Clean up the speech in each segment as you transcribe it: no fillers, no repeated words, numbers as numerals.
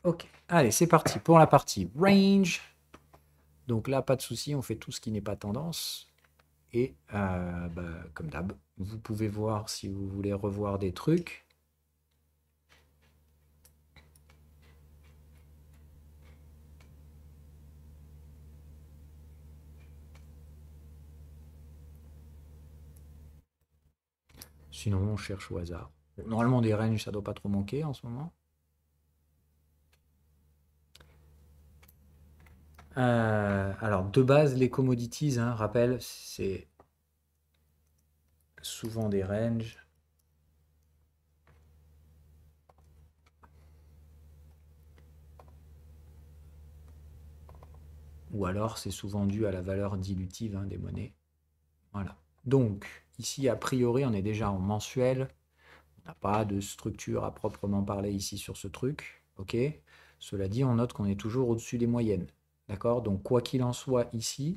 Ok, allez, c'est parti pour la partie range. Donc là, pas de souci, on fait tout ce qui n'est pas tendance. Et comme d'hab, vous pouvez voir si vous voulez revoir des trucs. Sinon, on cherche au hasard. Bon, normalement, des ranges, ça doit pas trop manquer en ce moment. Alors, de base, les commodities, hein, rappel, c'est souvent des ranges. Ou alors, c'est souvent dû à la valeur dilutive, hein, des monnaies. Voilà. Donc, ici, a priori, on est déjà en mensuel. On n'a pas de structure à proprement parler ici sur ce truc. Ok. Cela dit, on note qu'on est toujours au-dessus des moyennes. D'accord. Donc, quoi qu'il en soit, ici,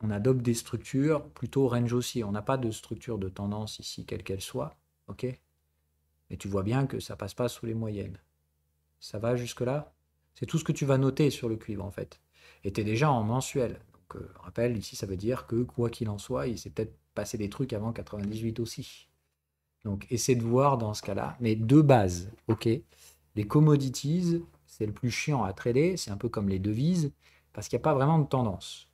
on adopte des structures plutôt range haussier. On n'a pas de structure de tendance ici, quelle qu'elle soit. Ok. Et tu vois bien que ça passe pas sous les moyennes. Ça va jusque-là? C'est tout ce que tu vas noter sur le cuivre, en fait. Et tu es déjà en mensuel. Donc, rappel, ici, ça veut dire que, quoi qu'il en soit, il s'est peut-être passé des trucs avant 98 aussi. Donc, essaie de voir dans ce cas-là. Mais de base, ok, les commodities, c'est le plus chiant à trader. C'est un peu comme les devises, parce qu'il n'y a pas vraiment de tendance.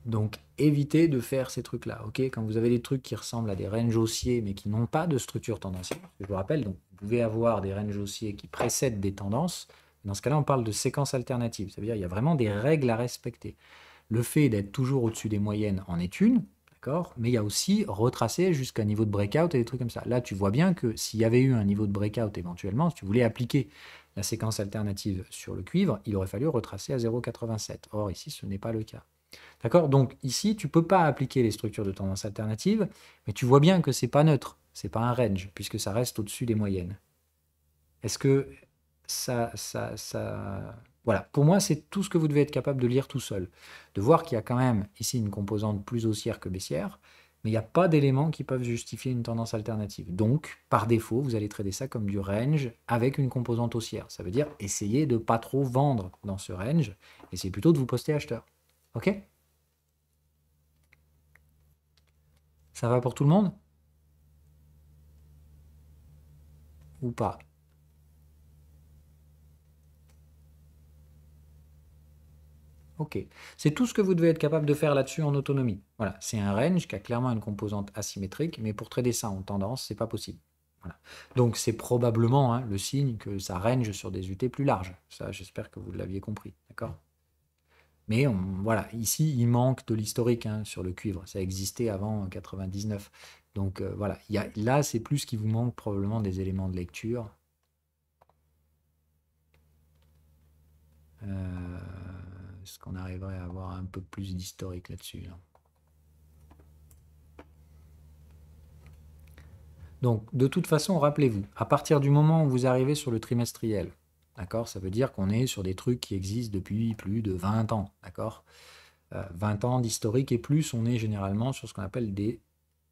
Donc, évitez de faire ces trucs-là, ok? Quand vous avez des trucs qui ressemblent à des ranges haussiers, mais qui n'ont pas de structure tendancielle, je vous rappelle, donc vous pouvez avoir des ranges haussiers qui précèdent des tendances. Dans ce cas-là, on parle de séquence alternative. Ça veut dire qu'il y a vraiment des règles à respecter. Le fait d'être toujours au-dessus des moyennes en est une, d'accord? Mais il y a aussi retracer jusqu'à un niveau de breakout et des trucs comme ça. Là, tu vois bien que s'il y avait eu un niveau de breakout éventuellement, si tu voulais appliquer la séquence alternative sur le cuivre, il aurait fallu retracer à 0,87. Or, ici, ce n'est pas le cas. D'accord? Donc ici, tu ne peux pas appliquer les structures de tendance alternative, mais tu vois bien que ce n'est pas neutre, ce n'est pas un range, puisque ça reste au-dessus des moyennes. Est-ce que ça... Voilà, pour moi, c'est tout ce que vous devez être capable de lire tout seul. De voir qu'il y a quand même ici une composante plus haussière que baissière, mais il n'y a pas d'éléments qui peuvent justifier une tendance alternative. Donc, par défaut, vous allez trader ça comme du range avec une composante haussière. Ça veut dire essayer de ne pas trop vendre dans ce range, essayez plutôt de vous poster acheteur. OK? Ça va pour tout le monde? Ou pas? Ok. C'est tout ce que vous devez être capable de faire là-dessus en autonomie. Voilà, c'est un range qui a clairement une composante asymétrique, mais pour trader ça en tendance, c'est pas possible. Voilà. Donc c'est probablement, hein, le signe que ça range sur des UT plus larges. Ça, j'espère que vous l'aviez compris, d'accord? Mais voilà, ici, il manque de l'historique, hein, sur le cuivre. Ça existait avant 99. Donc voilà, là, c'est plus qu'il vous manque probablement des éléments de lecture. Euh, Est-ce qu'on arriverait à avoir un peu plus d'historique là-dessus, là? Donc, de toute façon, rappelez-vous, à partir du moment où vous arrivez sur le trimestriel, d'accord, ça veut dire qu'on est sur des trucs qui existent depuis plus de 20 ans, d'accord? 20 ans d'historique et plus, on est généralement sur ce qu'on appelle des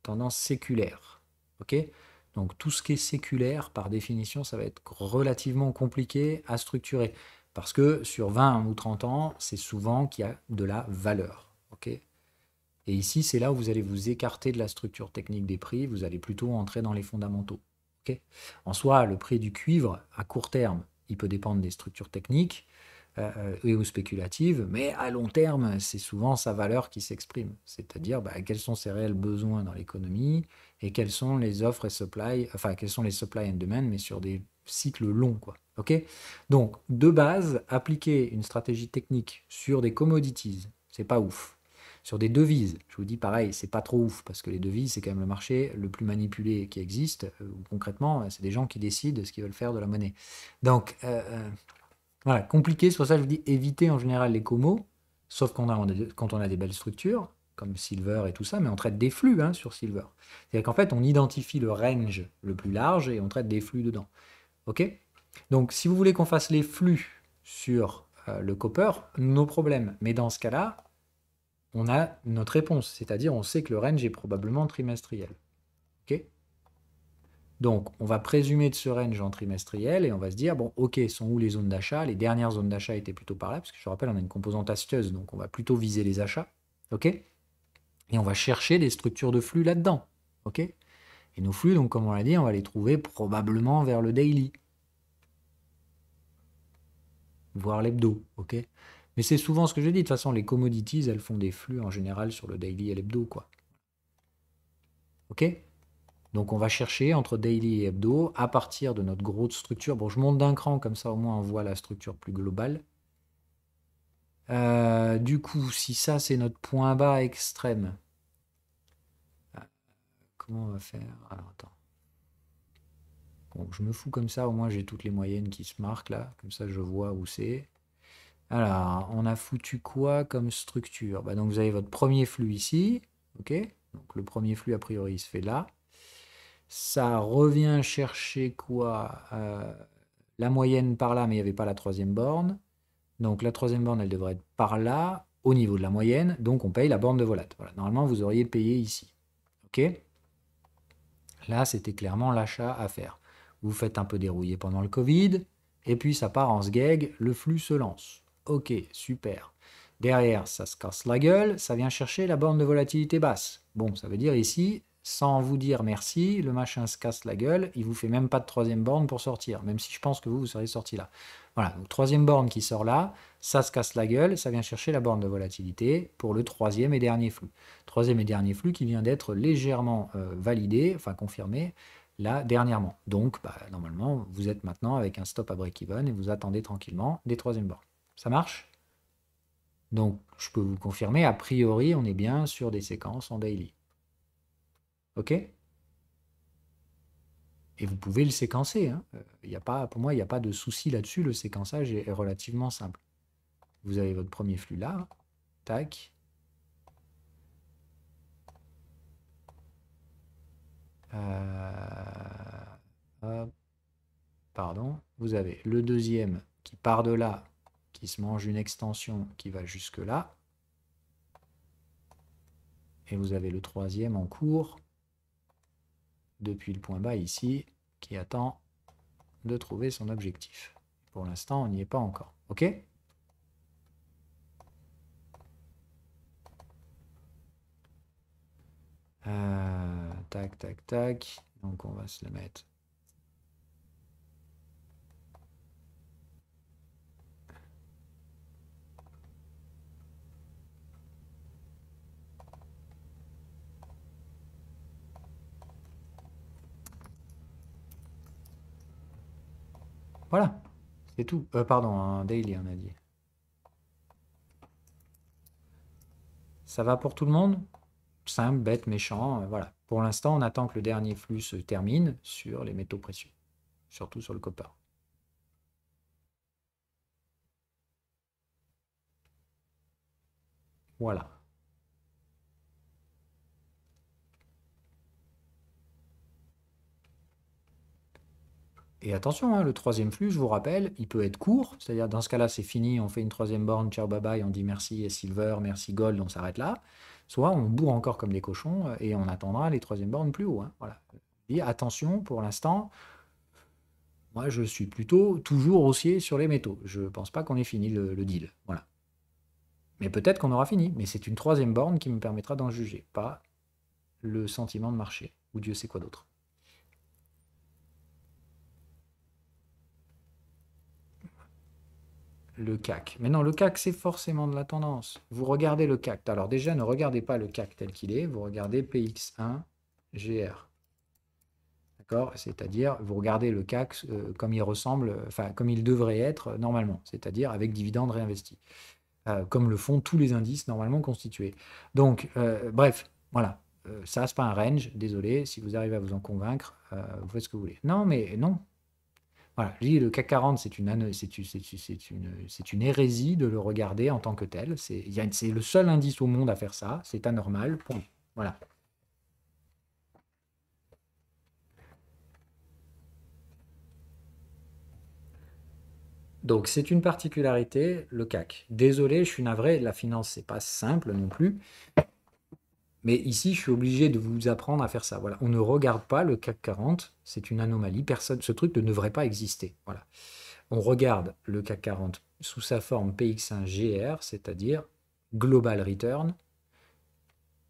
tendances séculaires, ok? Donc, tout ce qui est séculaire, par définition, ça va être relativement compliqué à structurer, parce que sur 20 ou 30 ans, c'est souvent qu'il y a de la valeur, ok? Et ici, c'est là où vous allez vous écarter de la structure technique des prix, vous allez plutôt entrer dans les fondamentaux. Ok. En soi, le prix du cuivre, à court terme, il peut dépendre des structures techniques et ou spéculatives, mais à long terme, c'est souvent sa valeur qui s'exprime. C'est-à-dire quels sont ses réels besoins dans l'économie et quelles sont les offres et supply, enfin quels sont les supply and demand, mais sur des cycles longs, quoi. Ok. Donc, de base, appliquer une stratégie technique sur des commodities, c'est pas ouf. Sur des devises, je vous dis pareil, c'est pas trop ouf, parce que les devises, c'est quand même le marché le plus manipulé qui existe. Concrètement, c'est des gens qui décident ce qu'ils veulent faire de la monnaie. Donc, voilà, compliqué, c'est pour ça que je vous dis éviter en général les comos, sauf quand on a des belles structures, comme Silver et tout ça, mais on traite des flux, hein, sur Silver. C'est-à-dire qu'en fait, on identifie le range le plus large et on traite des flux dedans. OK? Donc, si vous voulez qu'on fasse les flux sur le copper, nos problèmes. Mais dans ce cas-là, on a notre réponse, c'est-à-dire on sait que le range est probablement trimestriel. Ok? Donc, on va présumer de ce range en trimestriel et on va se dire, bon, ok, sont où les zones d'achat? Les dernières zones d'achat étaient plutôt par là, parce que je rappelle, on a une composante astucieuse, donc on va plutôt viser les achats. Ok? Et on va chercher des structures de flux là-dedans. Ok? Et nos flux, donc comme on l'a dit, on va les trouver probablement vers le daily, voire l'hebdo. Ok? Mais c'est souvent ce que je dis, de toute façon, les commodities, elles font des flux en général sur le daily et l'hebdo, quoi. Ok? Donc on va chercher entre daily et hebdo à partir de notre grosse structure. Bon, je monte d'un cran, comme ça au moins on voit la structure plus globale. Du coup, si ça c'est notre point bas extrême, comment on va faire? Alors attends. Bon, je me fous comme ça, au moins j'ai toutes les moyennes qui se marquent là, comme ça je vois où c'est. Alors, on a foutu quoi comme structure? Bah, donc vous avez votre premier flux ici, ok? Donc le premier flux a priori il se fait là. Ça revient chercher quoi? La moyenne par là, mais il n'y avait pas la troisième borne. Donc la troisième borne, elle devrait être par là, au niveau de la moyenne. Donc on paye la borne de Volat. Voilà. Normalement, vous auriez payé ici. Ok? Là, c'était clairement l'achat à faire. Vous faites un peu dérouiller pendant le Covid, et puis ça part en sgeg, le flux se lance. Ok, super. Derrière, ça se casse la gueule, ça vient chercher la borne de volatilité basse. Bon, ça veut dire ici, sans vous dire merci, le machin se casse la gueule, il vous fait même pas de troisième borne pour sortir, même si je pense que vous seriez sorti là. Voilà, donc troisième borne qui sort là, ça se casse la gueule, ça vient chercher la borne de volatilité pour le troisième et dernier flux. Troisième et dernier flux qui vient d'être légèrement validé, enfin confirmé, là dernièrement. Donc, bah, normalement, vous êtes maintenant avec un stop à break-even et vous attendez tranquillement des troisièmes bornes. Ça marche? Donc, je peux vous confirmer, a priori, on est bien sur des séquences en daily. OK? Et vous pouvez le séquencer. Hein. Y a pas, pour moi, il n'y a pas de souci là-dessus. Le séquençage est relativement simple. Vous avez votre premier flux là. Tac. Hop, pardon. Vous avez le deuxième qui part de là, qui se mange une extension qui va jusque là. Et vous avez le troisième en cours, depuis le point bas ici, qui attend de trouver son objectif. Pour l'instant, on n'y est pas encore. OK? Tac, tac, tac. Donc on va se le mettre. Voilà, c'est tout. Pardon, un daily, on a dit. Ça va pour tout le monde? Simple, bête, méchant, voilà. Pour l'instant, on attend que le dernier flux se termine sur les métaux précieux, surtout sur le copper. Voilà. Et attention, hein, le troisième flux, je vous rappelle, il peut être court, c'est-à-dire dans ce cas-là, c'est fini, on fait une troisième borne, ciao, bye bye, on dit merci et silver, merci gold, on s'arrête là. Soit on bourre encore comme des cochons et on attendra les troisièmes bornes plus haut. Hein, voilà. Et attention, pour l'instant, moi je suis plutôt toujours haussier sur les métaux. Je ne pense pas qu'on ait fini le deal. Voilà. Mais peut-être qu'on aura fini, mais c'est une troisième borne qui me permettra d'en juger, pas le sentiment de marché, ou Dieu sait quoi d'autre. Le CAC. Mais non, le CAC, c'est forcément de la tendance. Vous regardez le CAC. Alors déjà, ne regardez pas le CAC tel qu'il est, vous regardez PX1 GR. D'accord? C'est-à-dire, vous regardez le CAC comme il ressemble, enfin, comme il devrait être normalement, c'est-à-dire avec dividendes réinvestis, comme le font tous les indices normalement constitués. Donc, bref, voilà. Ça, c'est pas un range, désolé, si vous arrivez à vous en convaincre, vous faites ce que vous voulez. Non, mais non, voilà, je dis le CAC 40, c'est une hérésie de le regarder en tant que tel. C'est le seul indice au monde à faire ça. C'est anormal. Point. Voilà. Donc c'est une particularité, le CAC. Désolé, je suis navré, la finance, c'est pas simple non plus. Mais ici, je suis obligé de vous apprendre à faire ça. Voilà, on ne regarde pas le CAC 40, c'est une anomalie. Personne, ce truc ne devrait pas exister. Voilà. On regarde le CAC 40 sous sa forme PX1GR, c'est-à-dire Global Return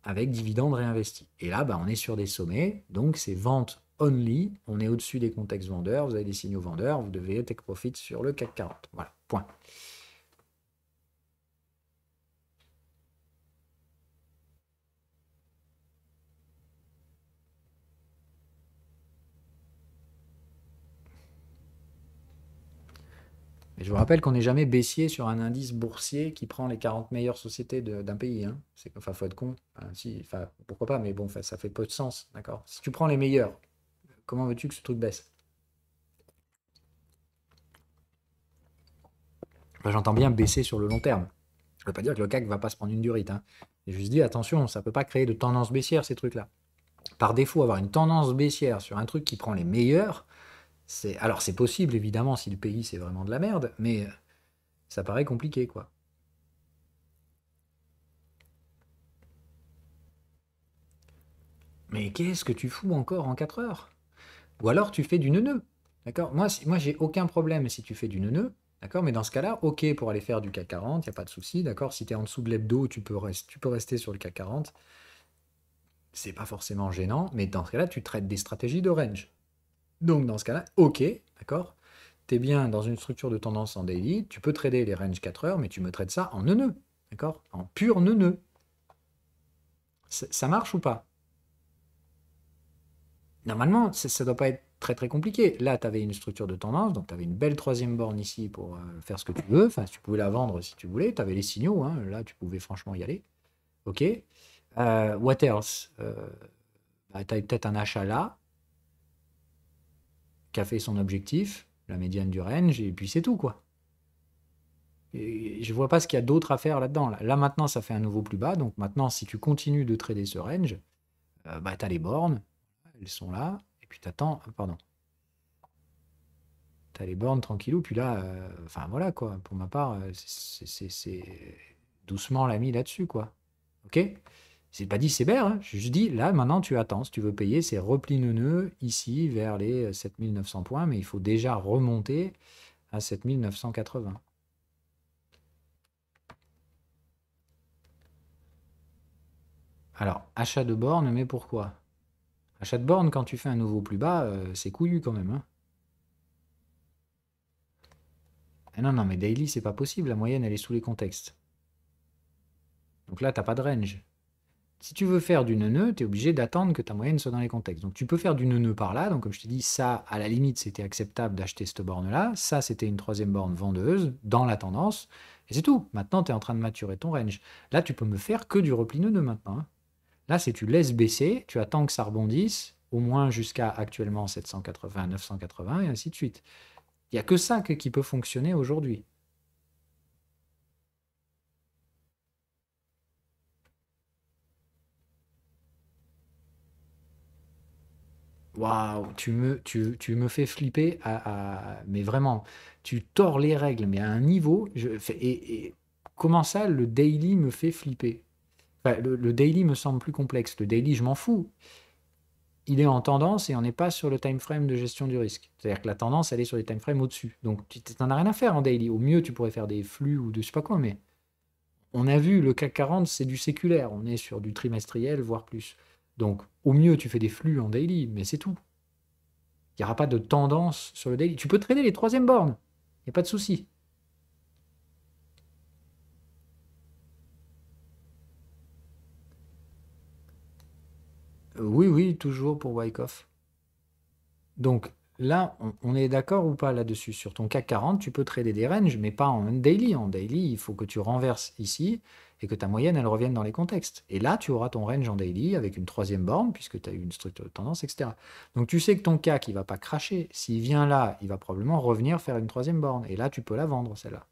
avec dividendes réinvestis. Et là, bah, on est sur des sommets, donc c'est vente only. On est au-dessus des contextes vendeurs, vous avez des signaux vendeurs, vous devez take profit sur le CAC 40. Voilà, point. Mais je vous rappelle qu'on n'est jamais baissier sur un indice boursier qui prend les 40 meilleures sociétés d'un pays. Hein. Enfin, faut être con. Enfin, si, enfin, pourquoi pas, mais bon, enfin, ça fait peu de sens. D'accord. Si tu prends les meilleurs, comment veux-tu que ce truc baisse? Enfin, j'entends bien baisser sur le long terme. Je ne veux pas dire que le CAC ne va pas se prendre une durite. Hein. J'ai juste dit, attention, ça ne peut pas créer de tendance baissière, ces trucs-là. Par défaut, avoir une tendance baissière sur un truc qui prend les meilleurs, alors c'est possible, évidemment, si le pays c'est vraiment de la merde, mais ça paraît compliqué, quoi. Mais qu'est-ce que tu fous encore en 4 heures? Ou alors tu fais du neuneu. D'accord? Moi j'ai aucun problème si tu fais du neuneu. D'accord? Mais dans ce cas-là, ok pour aller faire du CAC 40, il n'y a pas de souci. D'accord? Si tu es en dessous de l'hebdo, tu peux rester sur le CAC 40. C'est pas forcément gênant, mais dans ce cas-là, tu traites des stratégies de range. Donc dans ce cas-là, ok, d'accord? Tu es bien dans une structure de tendance en daily, tu peux trader les ranges 4 heures, mais tu me traites ça en neuneu. D'accord? En pur neuneu. Ça marche ou pas? Normalement, ça ne doit pas être très très compliqué. Là, tu avais une structure de tendance, donc tu avais une belle troisième borne ici pour faire ce que tu veux. Enfin, tu pouvais la vendre si tu voulais. Tu avais les signaux, hein. Là, tu pouvais franchement y aller. OK. What else? Bah, tu as peut-être un achat là, qui a fait son objectif, la médiane du range, et puis c'est tout, quoi. Et je vois pas ce qu'il y a d'autre à faire là-dedans. Là, maintenant, ça fait un nouveau plus bas. Donc maintenant, si tu continues de trader ce range, bah, tu as les bornes, elles sont là, et puis tu attends, pardon. T'as les bornes tranquillou, puis là, enfin voilà quoi, pour ma part, c'est doucement l'ami là-dessus quoi. Ok? C'est pas dit c'est sévère, hein. Je dis là maintenant tu attends, si tu veux payer, c'est repli neuneux ici vers les 7 900 points, mais il faut déjà remonter à 7 980. Alors, achat de borne, mais pourquoi? Achat de borne quand tu fais un nouveau plus bas, c'est couillu quand même, hein. Ah non, non, mais daily, c'est pas possible, la moyenne elle est sous les contextes. Donc là, t'as pas de range. Si tu veux faire du neuneu, tu es obligé d'attendre que ta moyenne soit dans les contextes. Donc tu peux faire du neuneu par là. Donc comme je t'ai dit, ça, à la limite, c'était acceptable d'acheter cette borne-là. Ça, c'était une troisième borne vendeuse dans la tendance. Et c'est tout. Maintenant, tu es en train de maturer ton range. Là, tu peux me faire que du repli neuneu maintenant. Hein. Là, c'est tu laisses baisser, tu attends que ça rebondisse, au moins jusqu'à actuellement 780, 980 et ainsi de suite. Il n'y a que ça qui peut fonctionner aujourd'hui. Waouh, tu me fais flipper mais vraiment, tu tords les règles, mais à un niveau, et comment ça, le daily me fait flipper? Enfin, le daily me semble plus complexe. Le daily, je m'en fous. Il est en tendance et on n'est pas sur le time frame de gestion du risque. C'est-à-dire que la tendance, elle est sur les time frames au-dessus. Donc, tu n'en as rien à faire en daily. Au mieux, tu pourrais faire des flux ou de je sais pas quoi, mais on a vu le CAC 40, c'est du séculaire. On est sur du trimestriel, voire plus. Donc, au mieux, tu fais des flux en daily, mais c'est tout. Il n'y aura pas de tendance sur le daily. Tu peux trader les troisièmes bornes. Il n'y a pas de souci. Oui, oui, toujours pour Wyckoff. Donc là, on est d'accord ou pas là-dessus? Sur ton CAC 40, tu peux trader des ranges, mais pas en daily. En daily, il faut que tu renverses ici et que ta moyenne, elle revienne dans les contextes. Et là, tu auras ton range en daily avec une troisième borne, puisque tu as eu une structure de tendance, etc. Donc tu sais que ton CAC, il ne va pas cracher. S'il vient là, il va probablement revenir faire une troisième borne. Et là, tu peux la vendre, celle-là.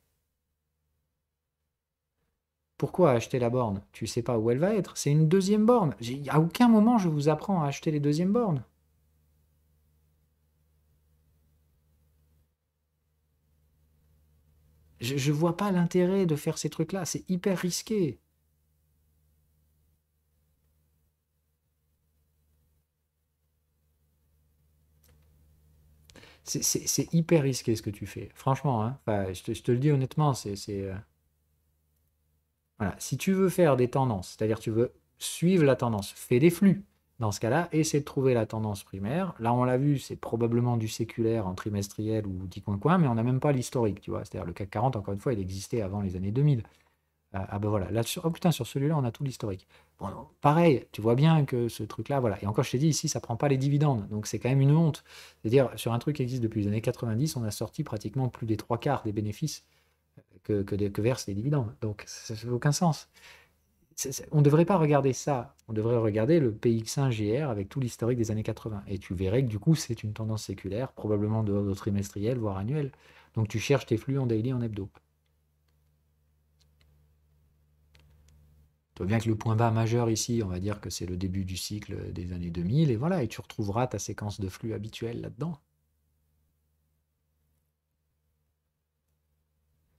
Pourquoi acheter la borne? Tu sais pas où elle va être. C'est une deuxième borne. À aucun moment je vous apprends à acheter les deuxièmes bornes. Je vois pas l'intérêt de faire ces trucs-là, c'est hyper risqué. C'est hyper risqué ce que tu fais. Franchement, hein. Enfin, je te le dis honnêtement, voilà. Si tu veux faire des tendances, c'est-à-dire tu veux suivre la tendance, fais des flux. Dans ce cas-là, essaie de trouver la tendance primaire. Là, on l'a vu, c'est probablement du séculaire en trimestriel ou 10 coin, mais on n'a même pas l'historique, tu vois. C'est-à-dire le CAC 40, encore une fois, il existait avant les années 2000. Ah ben voilà, là, oh putain, sur celui-là, on a tout l'historique. Bon, pareil, tu vois bien que ce truc-là, voilà. Et encore, je t'ai dit, ici, ça prend pas les dividendes, donc c'est quand même une honte. C'est-à-dire, sur un truc qui existe depuis les années 90, on a sorti pratiquement plus des trois quarts des bénéfices que versent les dividendes. Donc, ça fait aucun sens. On ne devrait pas regarder ça. On devrait regarder le PX1 GR avec tout l'historique des années 80. Et tu verrais que du coup, c'est une tendance séculaire, probablement de trimestriel, voire annuel. Donc, tu cherches tes flux en daily, en hebdo. Tu vois bien que le point bas majeur ici, on va dire que c'est le début du cycle des années 2000, et voilà, et tu retrouveras ta séquence de flux habituelle là-dedans.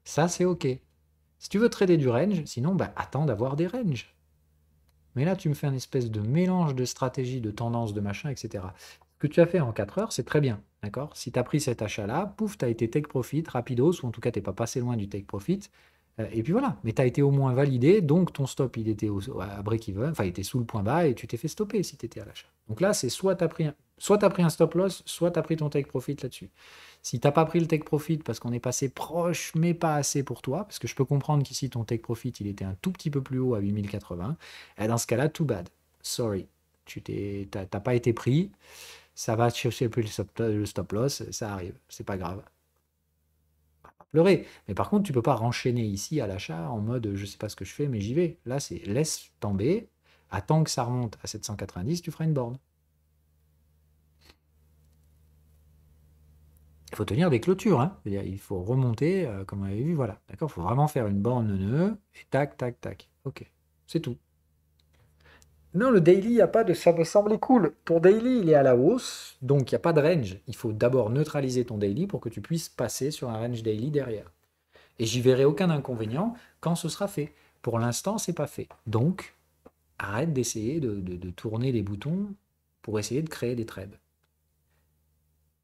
Ça, c'est OK. Si tu veux trader du range, sinon, bah, attends d'avoir des ranges. Mais là, tu me fais un espèce de mélange de stratégie, de tendance, de machin, etc. Ce que tu as fait en 4 heures, c'est très bien. D'accord. Si tu as pris cet achat-là, pouf, tu as été take profit, rapidos, ou en tout cas, tu n'es pas passé loin du take profit. Et puis voilà. Mais tu as été au moins validé, donc ton stop, il était à break-even, enfin, il était sous le point bas et tu t'es fait stopper si tu étais à l'achat. Donc là, c'est soit tu as pris un stop loss, soit tu as pris ton take profit là-dessus. Si tu n'as pas pris le take profit parce qu'on est passé proche, mais pas assez pour toi, parce que je peux comprendre qu'ici, ton take profit, il était un tout petit peu plus haut à 8080, et dans ce cas-là, too bad. Sorry. Tu t'as pas été pris, ça va chercher plus le stop loss, ça arrive, c'est pas grave. Pas pleurer. Mais par contre, tu peux pas renchaîner ici à l'achat en mode je sais pas ce que je fais, mais j'y vais. Là, c'est laisse tomber, attends que ça remonte à 790, tu feras une borne. Il faut tenir des clôtures, hein. C'est-à-dire, il faut remonter, comme on avait vu, voilà. D'accord. Il faut vraiment faire une borne nœud, et tac, tac, tac. Ok, c'est tout. Non, le daily, il n'y a pas de. Ça me semblait cool. Ton daily, il est à la hausse, donc il n'y a pas de range. Il faut d'abord neutraliser ton daily pour que tu puisses passer sur un range daily derrière. Et j'y verrai aucun inconvénient quand ce sera fait. Pour l'instant, c'est pas fait. Donc, arrête d'essayer de tourner les boutons pour essayer de créer des trades.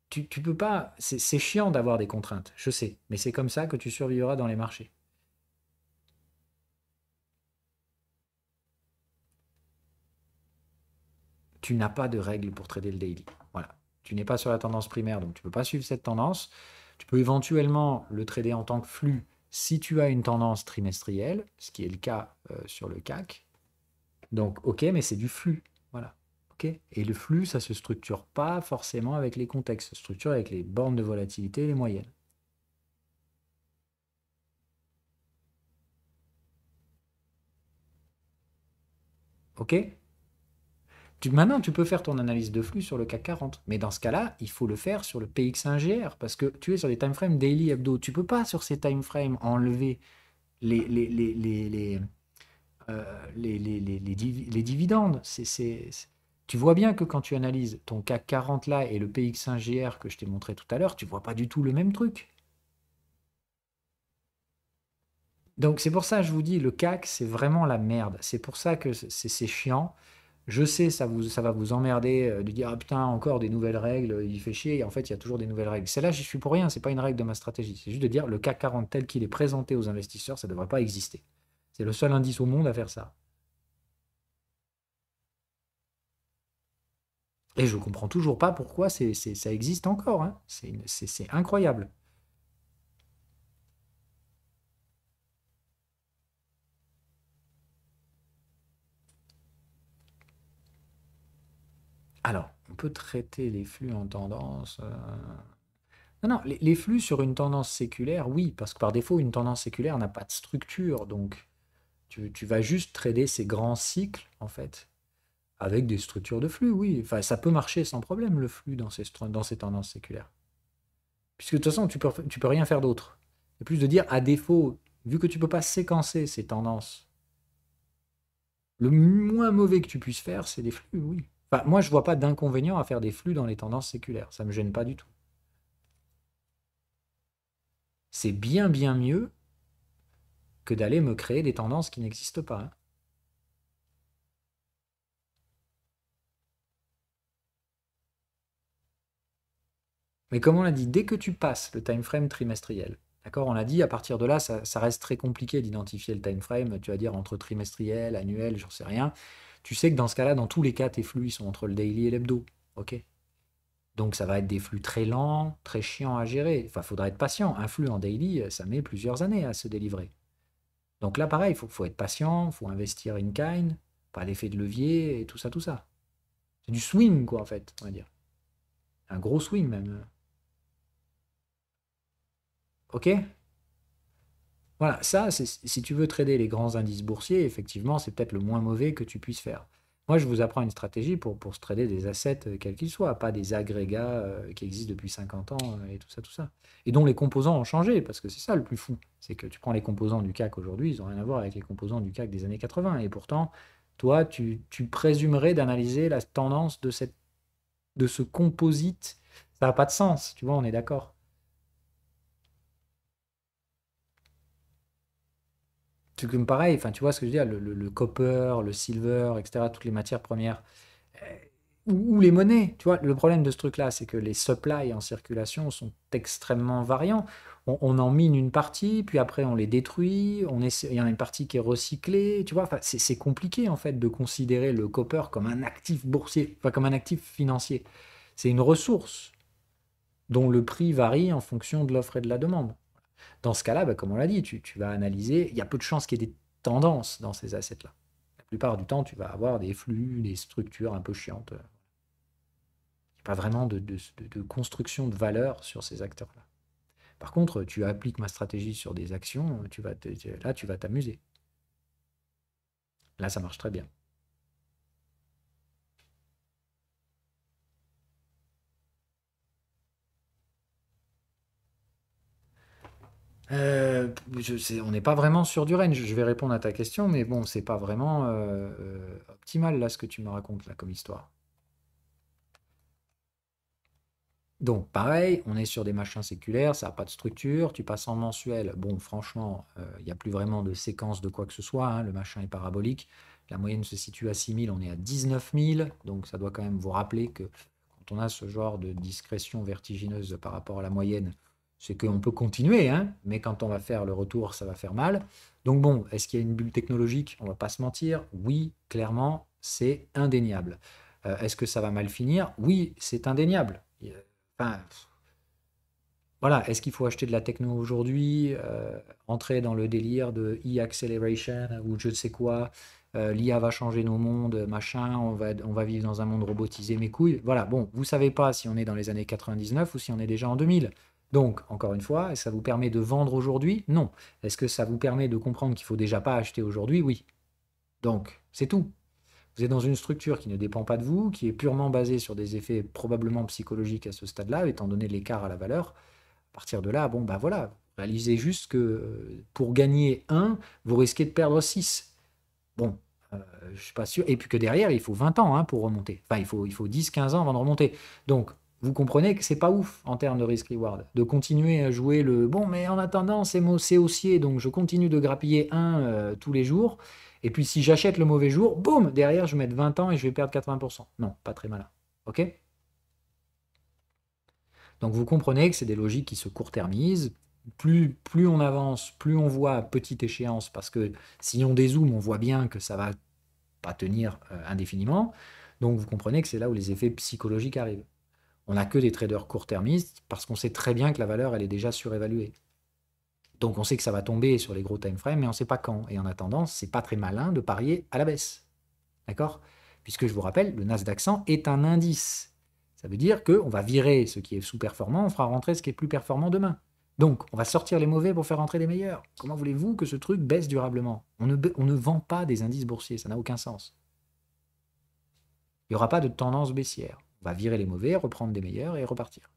Tu peux pas. C'est chiant d'avoir des contraintes, je sais, mais c'est comme ça que tu survivras dans les marchés. Tu n'as pas de règles pour trader le daily. Voilà. Tu n'es pas sur la tendance primaire, donc tu ne peux pas suivre cette tendance. Tu peux éventuellement le trader en tant que flux si tu as une tendance trimestrielle, ce qui est le cas sur le CAC. Donc, ok, mais c'est du flux. Voilà. Ok. Et le flux, ça ne se structure pas forcément avec les contextes, ça se structure avec les bornes de volatilité et les moyennes. Ok. Maintenant, tu peux faire ton analyse de flux sur le CAC 40, mais dans ce cas-là, il faut le faire sur le PX1GR, parce que tu es sur des timeframes daily hebdo. Tu ne peux pas sur ces timeframes enlever les, les, les, les, les, les dividendes. Tu vois bien que quand tu analyses ton CAC 40 là et le PX1GR que je t'ai montré tout à l'heure, tu vois pas du tout le même truc. Donc c'est pour ça que je vous dis, le CAC, c'est vraiment la merde. C'est pour ça que c'est chiant. Je sais, ça va vous emmerder de dire ah putain, encore des nouvelles règles, il fait chier. Et en fait, il y a toujours des nouvelles règles. Celle-là, j'y suis pour rien, c'est pas une règle de ma stratégie. C'est juste de dire le CAC 40 tel qu'il est présenté aux investisseurs, ça ne devrait pas exister. C'est le seul indice au monde à faire ça. Et je comprends toujours pas pourquoi ça existe encore, hein. C'est incroyable. Alors, on peut traiter les flux en tendance. Non, non, les flux sur une tendance séculaire, oui, parce que par défaut, une tendance séculaire n'a pas de structure. Donc, tu vas juste trader ces grands cycles, en fait, avec des structures de flux, oui. Enfin, ça peut marcher sans problème, le flux dans ces tendances séculaires. Puisque de toute façon, tu peux rien faire d'autre. C'est plus de dire, à défaut, vu que tu ne peux pas séquencer ces tendances, le moins mauvais que tu puisses faire, c'est des flux, oui. Enfin, moi, je vois pas d'inconvénient à faire des flux dans les tendances séculaires. Ça me gêne pas du tout. C'est bien, bien mieux que d'aller me créer des tendances qui n'existent pas, hein. Mais comme on l'a dit, dès que tu passes le time frame trimestriel, d'accord, on l'a dit, à partir de là, ça reste très compliqué d'identifier le time frame. Tu vas dire entre trimestriel, annuel, j'en sais rien. Tu sais que dans ce cas-là, dans tous les cas, tes flux ils sont entre le daily et l'hebdo. Ok. Donc ça va être des flux très lents, très chiants à gérer. Enfin, il faudra être patient. Un flux en daily, ça met plusieurs années à se délivrer. Donc là, pareil, il faut être patient, il faut investir in kind, pas d'effet de levier et tout ça, tout ça. C'est du swing, quoi, en fait, on va dire. Un gros swing même. Ok? Voilà, ça, si tu veux trader les grands indices boursiers, effectivement, c'est peut-être le moins mauvais que tu puisses faire. Moi, je vous apprends une stratégie pour se trader des assets, quels qu'ils soient, pas des agrégats qui existent depuis 50 ans et tout ça, tout ça. Et dont les composants ont changé, parce que c'est ça le plus fou. C'est que tu prends les composants du CAC aujourd'hui, ils n'ont rien à voir avec les composants du CAC des années 80. Et pourtant, toi, tu présumerais d'analyser la tendance de ce composite. Ça n'a pas de sens, tu vois, on est d'accord. C'est comme pareil, enfin, tu vois ce que je veux dire, le copper, le silver, etc., toutes les matières premières, euh, ou les monnaies, tu vois, le problème de ce truc-là, c'est que les supplies en circulation sont extrêmement variants. On en mine une partie, puis après on les détruit, il y en a une partie qui est recyclée, tu vois, enfin, c'est compliqué en fait de considérer le copper comme un actif boursier, enfin comme un actif financier. C'est une ressource dont le prix varie en fonction de l'offre et de la demande. Dans ce cas-là, bah, comme on l'a dit, tu vas analyser. Il y a peu de chances qu'il y ait des tendances dans ces assets-là. La plupart du temps, tu vas avoir des flux, des structures un peu chiantes. Il n'y a pas vraiment de construction de valeur sur ces acteurs-là. Par contre, tu appliques ma stratégie sur des actions, là, tu vas t'amuser. Là, ça marche très bien. On n'est pas vraiment sur du range. Je vais répondre à ta question, mais bon, c'est pas vraiment optimal là ce que tu me racontes là comme histoire. Donc pareil, on est sur des machins séculaires, ça n'a pas de structure, tu passes en mensuel, bon franchement, il n'y a plus vraiment de séquence de quoi que ce soit, hein, le machin est parabolique, la moyenne se situe à 6 000, on est à 19 000, donc ça doit quand même vous rappeler que quand on a ce genre de discrétion vertigineuse par rapport à la moyenne, c'est qu'on peut continuer, hein, mais quand on va faire le retour, ça va faire mal. Donc bon, est-ce qu'il y a une bulle technologique? On va pas se mentir, oui, clairement, c'est indéniable. Est-ce que ça va mal finir? Oui, c'est indéniable. Enfin, voilà, est-ce qu'il faut acheter de la techno aujourd'hui, entrer dans le délire de e-acceleration ou je ne sais quoi, l'IA va changer nos mondes, machin, on va vivre dans un monde robotisé, mes couilles. Voilà, bon, vous savez pas si on est dans les années 99 ou si on est déjà en 2000. Donc, encore une fois, ça vous permet de vendre aujourd'hui? Non. Est-ce que ça vous permet de comprendre qu'il faut déjà pas acheter aujourd'hui? Oui. Donc, c'est tout. Vous êtes dans une structure qui ne dépend pas de vous, qui est purement basée sur des effets probablement psychologiques à ce stade-là, étant donné l'écart à la valeur. À partir de là, bon, bah voilà, réalisez juste que pour gagner 1, vous risquez de perdre 6. Bon, je ne suis pas sûr. Et puis que derrière, il faut 20 ans hein, pour remonter. Enfin, il faut 10-15 ans avant de remonter. Donc, vous comprenez que c'est pas ouf en termes de risk-reward. De continuer à jouer le bon, mais en attendant, c'est haussier, donc je continue de grappiller 1 tous les jours. Et puis si j'achète le mauvais jour, boum, derrière, je vais mettre 20 ans et je vais perdre 80%. Non, pas très malin. OK? Donc vous comprenez que c'est des logiques qui se court-termisent. Plus on avance, plus on voit à petite échéance, parce que si on dézoome, on voit bien que ça va pas tenir indéfiniment. Donc vous comprenez que c'est là où les effets psychologiques arrivent. On n'a que des traders court-termistes parce qu'on sait très bien que la valeur, elle est déjà surévaluée. Donc on sait que ça va tomber sur les gros time frames, mais on ne sait pas quand. Et en attendant, c'est pas très malin de parier à la baisse. D'accord? Puisque je vous rappelle, le Nasdaq 100 est un indice. Ça veut dire qu'on va virer ce qui est sous-performant, on fera rentrer ce qui est plus performant demain. Donc, on va sortir les mauvais pour faire rentrer les meilleurs. Comment voulez-vous que ce truc baisse durablement? On ne vend pas des indices boursiers, ça n'a aucun sens. Il n'y aura pas de tendance baissière. On va virer les mauvais, reprendre des meilleurs et repartir.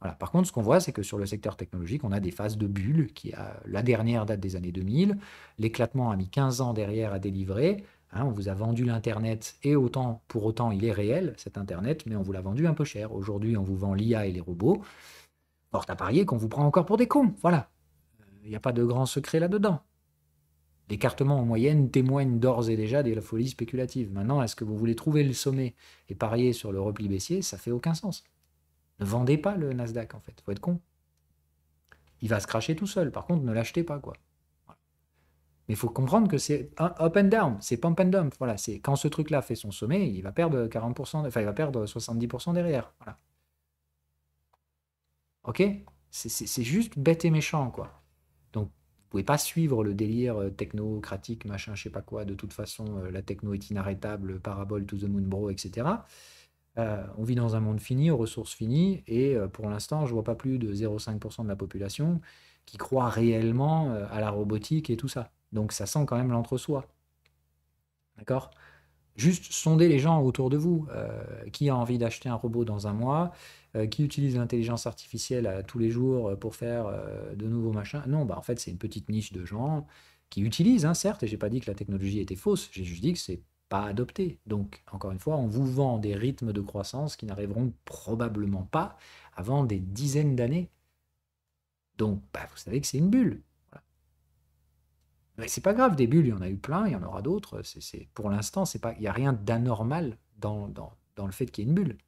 Voilà. Par contre, ce qu'on voit, c'est que sur le secteur technologique, on a des phases de bulle qui a la dernière date des années 2000. L'éclatement a mis 15 ans derrière à délivrer. Hein, on vous a vendu l'Internet et pour autant, il est réel, cet Internet, mais on vous l'a vendu un peu cher. Aujourd'hui, on vous vend l'IA et les robots. Porte à parier qu'on vous prend encore pour des cons, voilà. Il n'y a pas de grand secret là-dedans. L'écartement en moyenne témoigne d'ores et déjà de la folie spéculative. Maintenant, est-ce que vous voulez trouver le sommet et parier sur le repli baissier? Ça fait aucun sens. Ne vendez pas le Nasdaq, en fait. Faut être con. Il va se cracher tout seul. Par contre, ne l'achetez pas, quoi. Mais il faut comprendre que c'est up and down, c'est pump and dump. Voilà, c'est quand ce truc-là fait son sommet, il va perdre 40%, enfin il va perdre 70% derrière. Voilà. Ok? C'est juste bête et méchant, quoi. Donc, vous pouvez pas suivre le délire technocratique, machin, je sais pas quoi. De toute façon, la techno est inarrêtable, parabole to the moon, bro, etc. On vit dans un monde fini, aux ressources finies, et pour l'instant, je vois pas plus de 0,5% de la population qui croit réellement à la robotique et tout ça. Donc ça sent quand même l'entre-soi. D'accord? Juste sonder les gens autour de vous. Qui a envie d'acheter un robot dans un mois? Qui utilise l'intelligence artificielle tous les jours pour faire de nouveaux machins? Non, bah en fait, c'est une petite niche de gens qui utilisent, hein, certes, et j'ai pas dit que la technologie était fausse, j'ai juste dit que c'est pas adopté. Donc, encore une fois, on vous vend des rythmes de croissance qui n'arriveront probablement pas avant des dizaines d'années. Donc, bah, vous savez que c'est une bulle. Mais c'est pas grave, des bulles, il y en a eu plein, il y en aura d'autres. Pour l'instant, il n'y a rien d'anormal dans le fait qu'il y ait une bulle.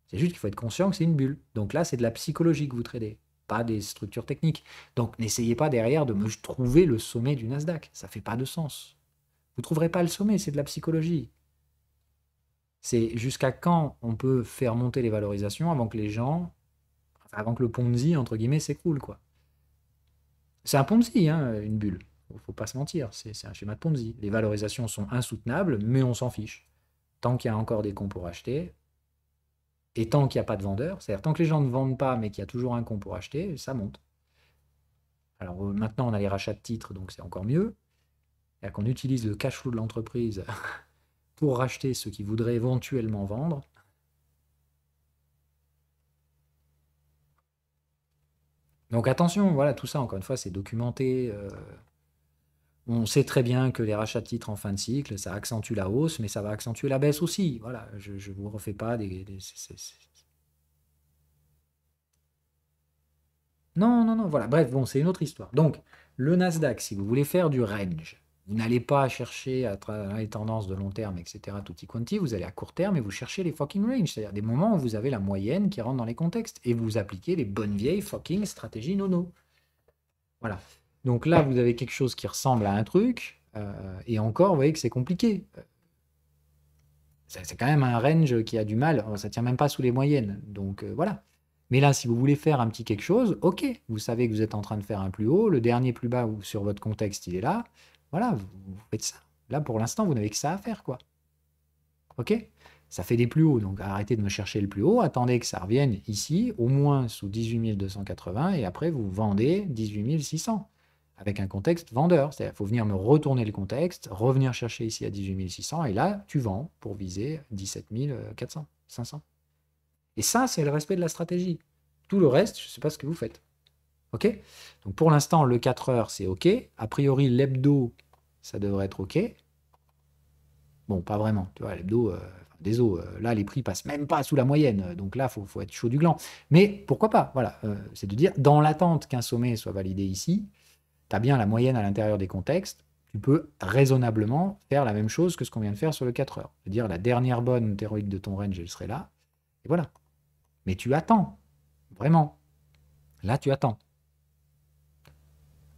C'est juste qu'il faut être conscient que c'est une bulle. Donc là, c'est de la psychologie que vous tradez, pas des structures techniques. Donc n'essayez pas derrière de me trouver le sommet du Nasdaq. Ça fait pas de sens. Vous ne trouverez pas le sommet, c'est de la psychologie. C'est jusqu'à quand on peut faire monter les valorisations avant que les gens, avant que le Ponzi, entre guillemets, s'écroule, quoi. C'est un Ponzi, hein, une bulle. Faut pas se mentir, c'est un schéma de Ponzi. Les valorisations sont insoutenables, mais on s'en fiche. Tant qu'il y a encore des cons pour acheter, et tant qu'il n'y a pas de vendeurs, c'est-à-dire tant que les gens ne vendent pas, mais qu'il y a toujours un con pour acheter, ça monte. Alors maintenant, on a les rachats de titres, donc c'est encore mieux. C'est-à-dire qu'on utilise le cash flow de l'entreprise pour racheter ceux qui voudraient éventuellement vendre. Donc attention, voilà, tout ça, encore une fois, c'est documenté. On sait très bien que les rachats de titres en fin de cycle, ça accentue la hausse, mais ça va accentuer la baisse aussi. Voilà, je ne vous refais pas Non, non, non, voilà. Bref, bon, c'est une autre histoire. Donc, le Nasdaq, si vous voulez faire du range, vous n'allez pas chercher à travers les tendances de long terme, etc., tutti quanti, vous allez à court terme et vous cherchez les fucking range, c'est-à-dire des moments où vous avez la moyenne qui rentre dans les contextes et vous appliquez les bonnes vieilles fucking stratégies nono. Voilà. Donc là, vous avez quelque chose qui ressemble à un truc, et encore, vous voyez que c'est compliqué. C'est quand même un range qui a du mal, ça tient même pas sous les moyennes, donc voilà. Mais là, si vous voulez faire un petit quelque chose, ok, vous savez que vous êtes en train de faire un plus haut, le dernier plus bas ou sur votre contexte, il est là, voilà, vous faites ça. Là, pour l'instant, vous n'avez que ça à faire, quoi. Ok? Ça fait des plus hauts, donc arrêtez de me chercher le plus haut, attendez que ça revienne ici, au moins sous 18 280, et après vous vendez 18 600, avec un contexte vendeur. C'est-à-dire qu'il faut venir me retourner le contexte, revenir chercher ici à 18 600, et là, tu vends pour viser 17 400, 500. Et ça, c'est le respect de la stratégie. Tout le reste, je ne sais pas ce que vous faites. Ok? Donc pour l'instant, le 4 heures, c'est ok. A priori, l'hebdo, ça devrait être ok. Bon, pas vraiment. Tu vois, l'hebdo, désolé, là, les prix passent même pas sous la moyenne. Donc là, il faut être chaud du gland. Mais pourquoi pas? Voilà. C'est de dire, dans l'attente qu'un sommet soit validé ici, tu as bien la moyenne à l'intérieur des contextes. Tu peux raisonnablement faire la même chose que ce qu'on vient de faire sur le 4 heures. C'est-à-dire, la dernière bonne théorique de ton range, elle serait là. Et voilà. Mais tu attends. Vraiment. Là, tu attends.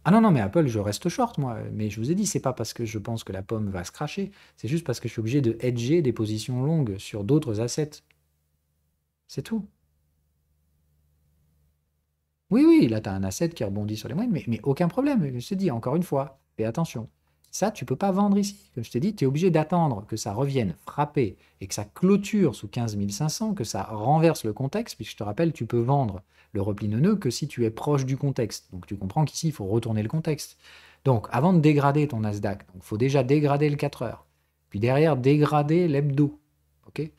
Ah non, non, mais Apple, je reste short, moi. Mais je vous ai dit, c'est pas parce que je pense que la pomme va se cracher. C'est juste parce que je suis obligé de hedger des positions longues sur d'autres assets. C'est tout. Oui, oui, là, tu as un asset qui rebondit sur les moyennes, mais aucun problème. Je te dis, encore une fois, fais attention. Ça, tu peux pas vendre ici. Comme je t'ai dit, tu es obligé d'attendre que ça revienne frapper et que ça clôture sous 15 500, que ça renverse le contexte, puisque je te rappelle, tu peux vendre le repli neuneux que si tu es proche du contexte. Donc tu comprends qu'ici, il faut retourner le contexte. Donc, avant de dégrader ton Nasdaq, il faut déjà dégrader le 4 heures. Puis derrière, dégrader l'hebdo. Ok.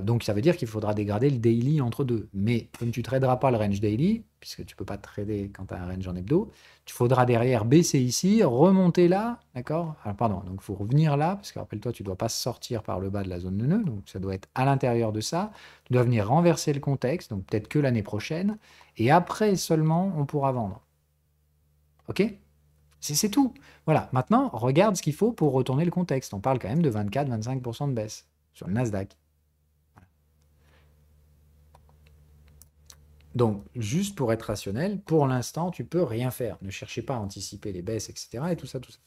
Donc ça veut dire qu'il faudra dégrader le daily entre deux. Mais comme tu ne traderas pas le range daily, puisque tu ne peux pas trader quand tu as un range en hebdo. Tu faudra derrière baisser ici, remonter là, d'accord? Alors, pardon, donc il faut revenir là, parce que rappelle-toi, tu ne dois pas sortir par le bas de la zone de nœud, donc ça doit être à l'intérieur de ça. Tu dois venir renverser le contexte, donc peut-être que l'année prochaine, et après seulement, on pourra vendre. OK? C'est tout. Voilà, maintenant, regarde ce qu'il faut pour retourner le contexte. On parle quand même de 24-25% de baisse sur le Nasdaq. Donc, juste pour être rationnel, pour l'instant, tu peux rien faire. Ne cherchez pas à anticiper les baisses, etc. Et tout ça, tout ça.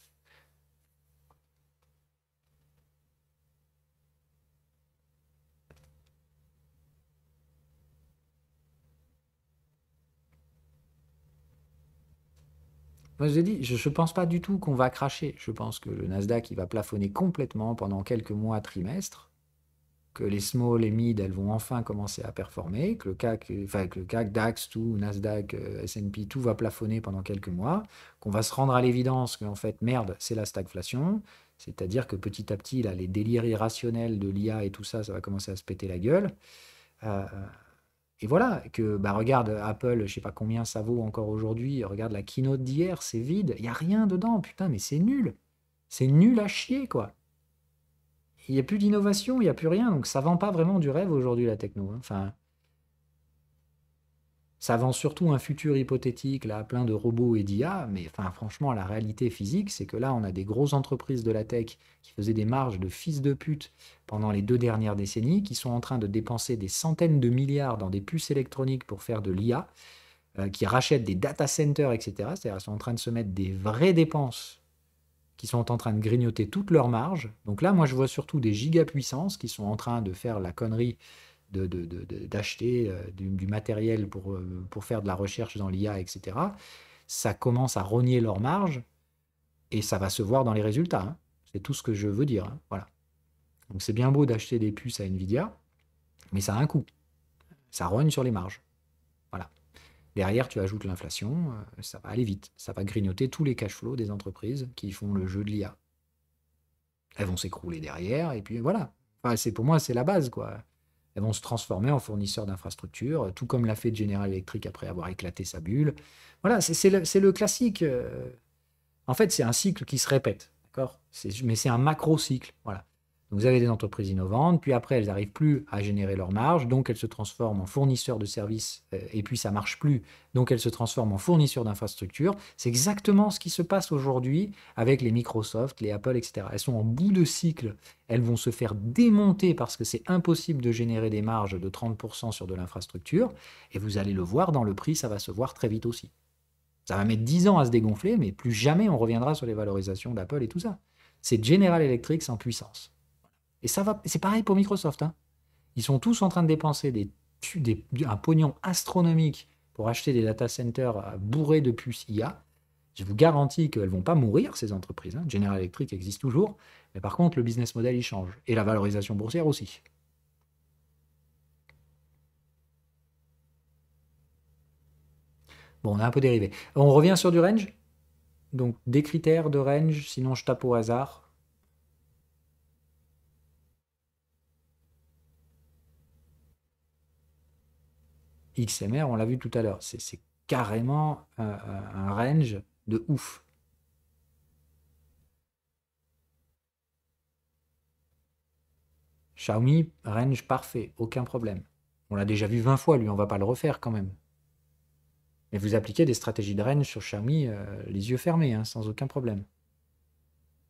Moi, je dit, je ne pense pas du tout qu'on va cracher. Je pense que le Nasdaq, il va plafonner complètement pendant quelques mois, trimestres, que les small et mid, elles vont enfin commencer à performer, que le CAC, enfin, que le CAC, DAX, tout, Nasdaq, S&P, tout va plafonner pendant quelques mois, qu'on va se rendre à l'évidence qu'en fait, merde, c'est la stagflation, c'est-à-dire que petit à petit, là, les délires irrationnels de l'IA et tout ça, ça va commencer à se péter la gueule. Euh, et voilà, que bah, regarde Apple, je sais pas combien ça vaut encore aujourd'hui, regarde la keynote d'hier, c'est vide, il n'y a rien dedans, putain, mais c'est nul. C'est nul à chier, quoi. Il n'y a plus d'innovation, il n'y a plus rien, donc ça vend pas vraiment du rêve aujourd'hui, la techno, hein. Enfin, ça vend surtout un futur hypothétique, là, plein de robots et d'IA, mais enfin, franchement, la réalité physique, c'est que là, on a des grosses entreprises de la tech qui faisaient des marges de fils de pute pendant les 2 dernières décennies, qui sont en train de dépenser des centaines de milliards dans des puces électroniques pour faire de l'IA, qui rachètent des data centers, etc. C'est-à-dire qu'ils sont en train de se mettre des vraies dépenses qui sont en train de grignoter toutes leurs marges. Donc là, moi, je vois surtout des gigapuissances qui sont en train de faire la connerie d'acheter du matériel pour faire de la recherche dans l'IA, etc. Ça commence à rogner leurs marges et ça va se voir dans les résultats, hein. C'est tout ce que je veux dire, hein. Voilà. Donc c'est bien beau d'acheter des puces à Nvidia, mais ça a un coût. Ça rogne sur les marges. Voilà. Derrière, tu ajoutes l'inflation, ça va aller vite. Ça va grignoter tous les cash flows des entreprises qui font le jeu de l'IA. Elles vont s'écrouler derrière, et puis voilà. Enfin, pour moi, c'est la base, quoi. Elles vont se transformer en fournisseurs d'infrastructures, tout comme l'a fait General Electric après avoir éclaté sa bulle. Voilà, c'est le classique. En fait, c'est un cycle qui se répète, d'accord? Mais c'est un macro-cycle, voilà. Donc, vous avez des entreprises innovantes, puis après, elles n'arrivent plus à générer leur marge, donc elles se transforment en fournisseurs de services, et puis ça ne marche plus, donc elles se transforment en fournisseurs d'infrastructures. C'est exactement ce qui se passe aujourd'hui avec les Microsoft, les Apple, etc. Elles sont en bout de cycle, elles vont se faire démonter parce que c'est impossible de générer des marges de 30% sur de l'infrastructure, et vous allez le voir dans le prix, ça va se voir très vite aussi. Ça va mettre 10 ans à se dégonfler, mais plus jamais on reviendra sur les valorisations d'Apple et tout ça. C'est General Electric en puissance. Et ça va, c'est pareil pour Microsoft, hein. Ils sont tous en train de dépenser un pognon astronomique pour acheter des data centers bourrés de puces IA. Je vous garantis qu'elles ne vont pas mourir, ces entreprises, hein. General Electric existe toujours, mais par contre, le business model, il change. Et la valorisation boursière aussi. Bon, on a un peu dérivé. On revient sur du range. Donc, des critères de range, sinon je tape au hasard. XMR, on l'a vu tout à l'heure, c'est carrément un range de ouf. Xiaomi, range parfait, aucun problème. On l'a déjà vu 20 fois, lui, on va pas le refaire quand même. Mais vous appliquez des stratégies de range sur Xiaomi, les yeux fermés, hein, sans aucun problème.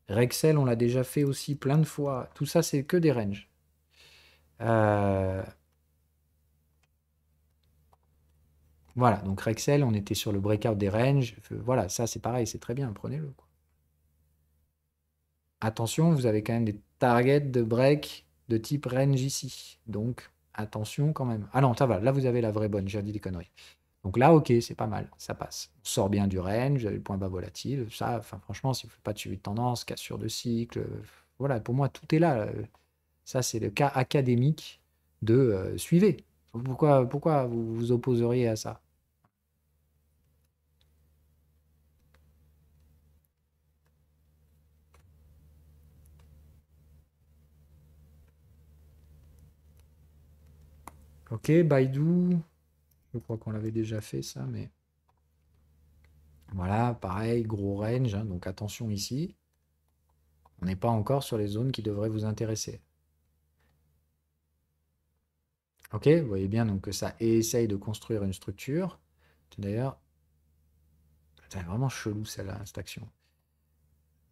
Rexel, on l'a déjà fait aussi plein de fois. Tout ça, c'est que des ranges. Euh, voilà, donc Rexel, on était sur le breakout des ranges. Voilà, ça c'est pareil, c'est très bien, prenez-le, quoi. Attention, vous avez quand même des targets de break de type range ici. Donc, attention quand même. Ah non, ça va, là vous avez la vraie bonne, j'ai dit des conneries. Donc là, ok, c'est pas mal, ça passe. On sort bien du range, vous avez le point bas volatile, ça, enfin franchement, si vous ne faites pas de suivi de tendance, cassure de cycle, voilà, pour moi, tout est là. Ça, c'est le cas académique de suivez. Pourquoi vous vous opposeriez à ça? Ok, Baidu. Je crois qu'on l'avait déjà fait ça, mais voilà, pareil, gros range, hein, donc attention ici. On n'est pas encore sur les zones qui devraient vous intéresser. Ok, vous voyez bien donc que ça essaye de construire une structure. D'ailleurs, c'est vraiment chelou celle-là, cette action.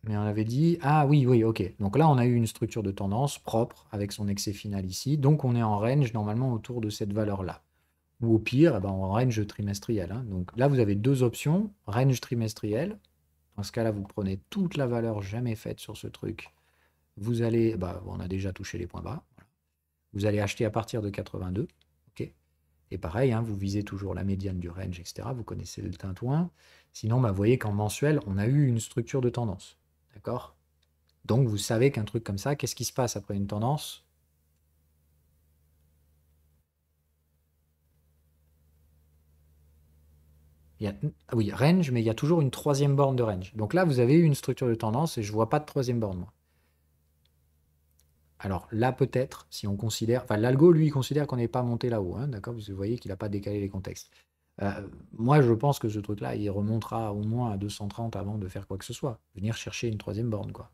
Mais on avait dit, ah oui, oui, ok. Donc là, on a eu une structure de tendance propre avec son excès final ici. Donc on est en range normalement autour de cette valeur-là. Ou au pire, eh ben, en range trimestriel, hein. Donc là, vous avez deux options. Range trimestriel. Dans ce cas-là, vous prenez toute la valeur jamais faite sur ce truc. Vous allez, bah, on a déjà touché les points bas. Voilà. Vous allez acheter à partir de 82. Ok. Et pareil, hein, vous visez toujours la médiane du range, etc. Vous connaissez le tintouin. Sinon, bah, vous voyez qu'en mensuel, on a eu une structure de tendance. D'accord? Donc, vous savez qu'un truc comme ça, qu'est-ce qui se passe après une tendance? Ah oui, range, mais il y a toujours une troisième borne de range. Donc là, vous avez eu une structure de tendance et je ne vois pas de troisième borne, moi. Alors là, peut-être, si on considère... Enfin, l'algo, lui, il considère qu'on n'est pas monté là-haut, hein, d'accord? Vous voyez qu'il n'a pas décalé les contextes. Moi, je pense que ce truc-là, il remontera au moins à 230 avant de faire quoi que ce soit. Venir chercher une troisième borne, quoi.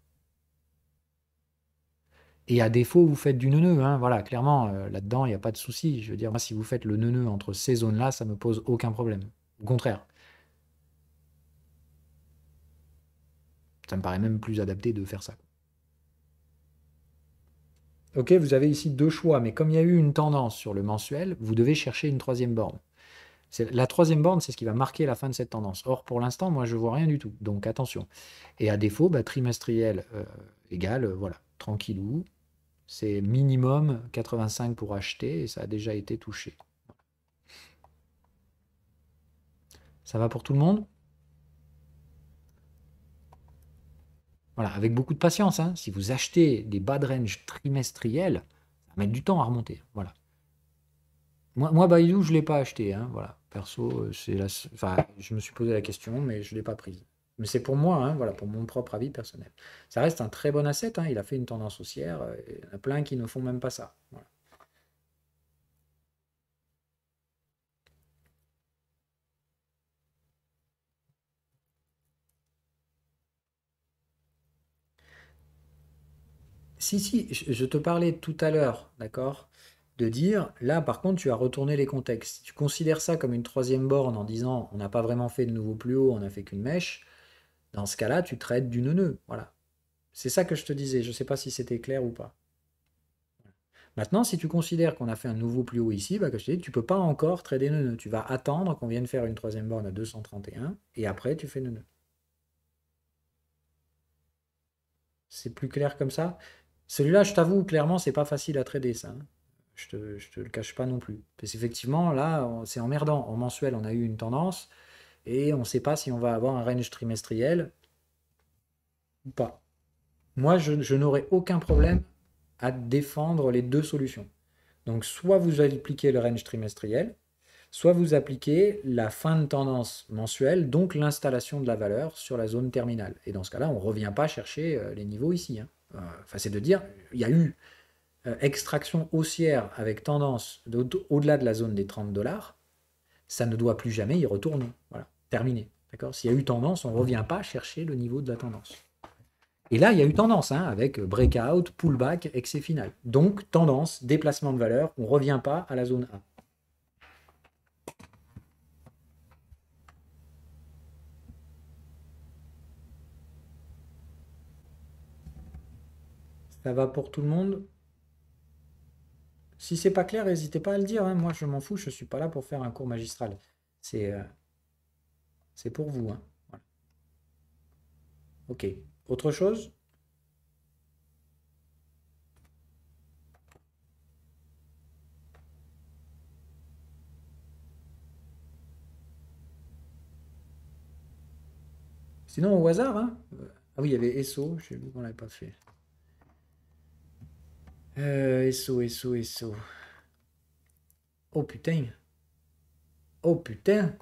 Et à défaut, vous faites du neuneu, hein, voilà, clairement, là-dedans, il n'y a pas de souci. Je veux dire, moi, si vous faites le neuneu entre ces zones-là, ça ne me pose aucun problème. Au contraire, ça me paraît même plus adapté de faire ça. Ok, vous avez ici deux choix, mais comme il y a eu une tendance sur le mensuel, vous devez chercher une troisième borne. La troisième borne, c'est ce qui va marquer la fin de cette tendance. Or, pour l'instant, moi, je ne vois rien du tout. Donc, attention. Et à défaut, bah, trimestriel égal, voilà, tranquillou. C'est minimum 85 pour acheter et ça a déjà été touché. Ça va pour tout le monde? Voilà, avec beaucoup de patience, hein. Si vous achetez des bas de range trimestriels, ça va mettre du temps à remonter. Voilà. Moi Baidu, je ne l'ai pas acheté, hein, voilà. Perso, enfin, je me suis posé la question, mais je ne l'ai pas prise. Mais c'est pour moi, hein, voilà, pour mon propre avis personnel. Ça reste un très bon asset, hein, il a fait une tendance haussière, il y en a plein qui ne font même pas ça. Voilà. Si, si, je te parlais tout à l'heure, d'accord, de dire, là par contre, tu as retourné les contextes. Si tu considères ça comme une troisième borne en disant, on n'a pas vraiment fait de nouveau plus haut, on n'a fait qu'une mèche, dans ce cas-là, tu traites du neuneu. Voilà. C'est ça que je te disais. Je ne sais pas si c'était clair ou pas. Maintenant, si tu considères qu'on a fait un nouveau plus haut ici, bah, comme je te dis, tu ne peux pas encore trader neuneu. Tu vas attendre qu'on vienne faire une troisième borne à 231 et après tu fais neuneu. C'est plus clair comme ça? Celui-là, je t'avoue, clairement, c'est pas facile à trader ça, hein. Je te le cache pas non plus. Parce qu'effectivement, là, c'est emmerdant. En mensuel, on a eu une tendance et on ne sait pas si on va avoir un range trimestriel ou pas. Moi, je n'aurais aucun problème à défendre les deux solutions. Donc, soit vous appliquez le range trimestriel, soit vous appliquez la fin de tendance mensuelle, donc l'installation de la valeur sur la zone terminale. Et dans ce cas-là, on ne revient pas chercher les niveaux ici, hein. Enfin, c'est de dire, il y a eu extraction haussière avec tendance au-delà de la zone des 30 dollars, ça ne doit plus jamais y retourner. Voilà, terminé. D'accord. S'il y a eu tendance, on ne revient pas chercher le niveau de la tendance. Et là, il y a eu tendance, hein, avec breakout, pullback, excès final. Donc, tendance, déplacement de valeur, on ne revient pas à la zone A. Ça va pour tout le monde? Si c'est pas clair, n'hésitez pas à le dire, hein. Moi, je m'en fous, je ne suis pas là pour faire un cours magistral. C'est euh, c'est pour vous, hein. Voilà. Ok. Autre chose? Sinon, au hasard, hein. Ah oui, il y avait ESSO, j'ai vu qu'on l'avait pas fait. ESSO, ESSO, ESSO. Oh putain. Oh putain.